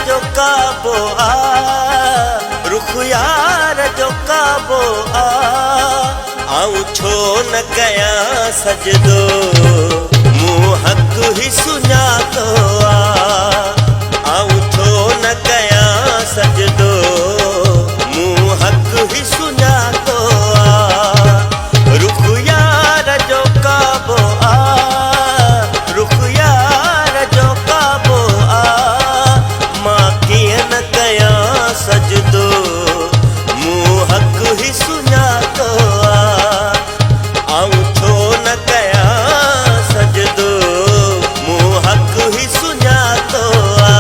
जो काबो आ, रुख यार जो काबो आ, आऊं छो न कया सजदो, मूं हक ही सुञातो आ, आऊं छो न कया सजदो, मूं हक ही सुञातो आ, रुख यार जो काबो आ, रुख यार जो काबो आ, मां कीअं न कया सजदो, मूं हक ही सुञातो आ, आऊं छो न कया सजदो, मूं हक ही सुञातो आ।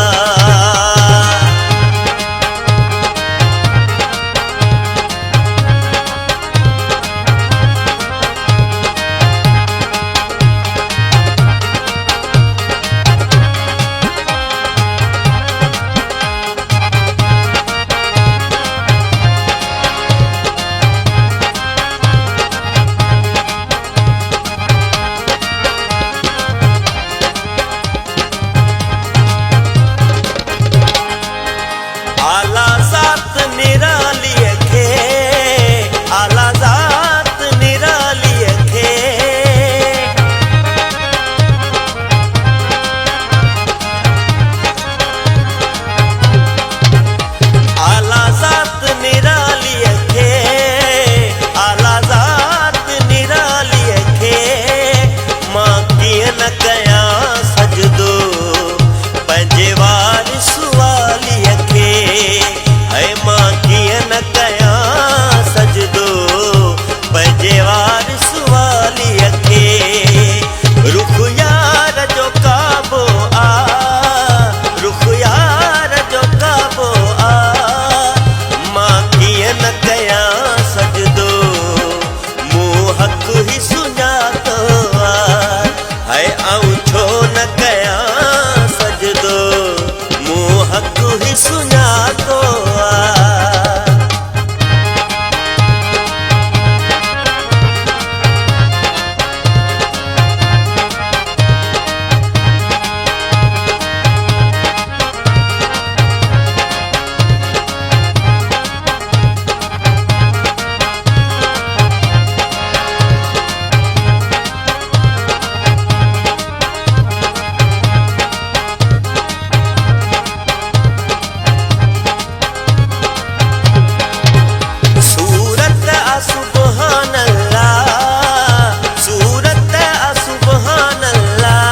आला ज़ात निरालीअ खे, आला ज़ात निरालीअ खे, आला ज़ात निरालीअ खे, आला ज़ात निरालीअ खे, मां कीअं न कया सजदो, पंहिंजे वारिस वालीअ खे, ऐं मां कीअं न कया सजदो, पंहिंजे वारिस वालीअ खे, रुख यार जो काबो आ, रुख यार जो काबो आ, मां कीअं न कया सजदो, मूं हक ही सुञातो आ, ऐं आऊं छो न कया सजदो, मूं हक ही सुञातो आ। सूरत आ सुबहान अल्लाह, सूरत आ सुबहान अल्लाह,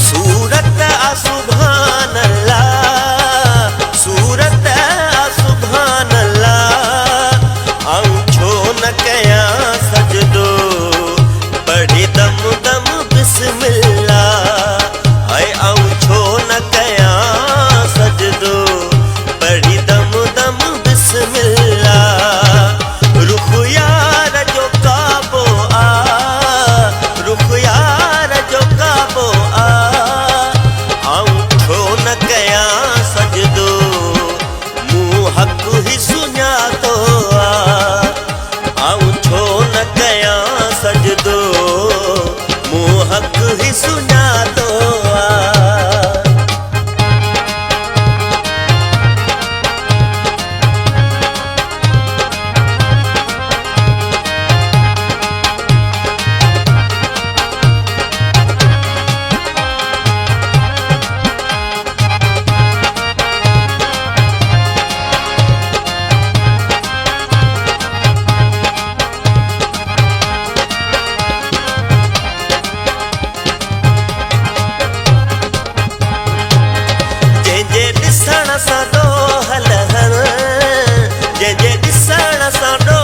सूरत आ सुबहान अल्लाह, सूरत आ सुबहान अल्लाह, आऊं छो न कया सजदो, पढ़ी दम दम बिस्मिल्लाह, ऐं आऊं छो न कया सजदो, पढ़ी दम दम बिस्मिल्लाह, रुख यार जो काबो आ, रुख यार जो काबो आ, आऊं छो न कया सजदो, मूं हक ही सुञातो आ, आऊं छो न कया सजदो, मूं हक ही सुञातो आ। जंहिंजे ॾिसण सां ॾोह लहण, जंहिंजे ॾिसण सां ॾोह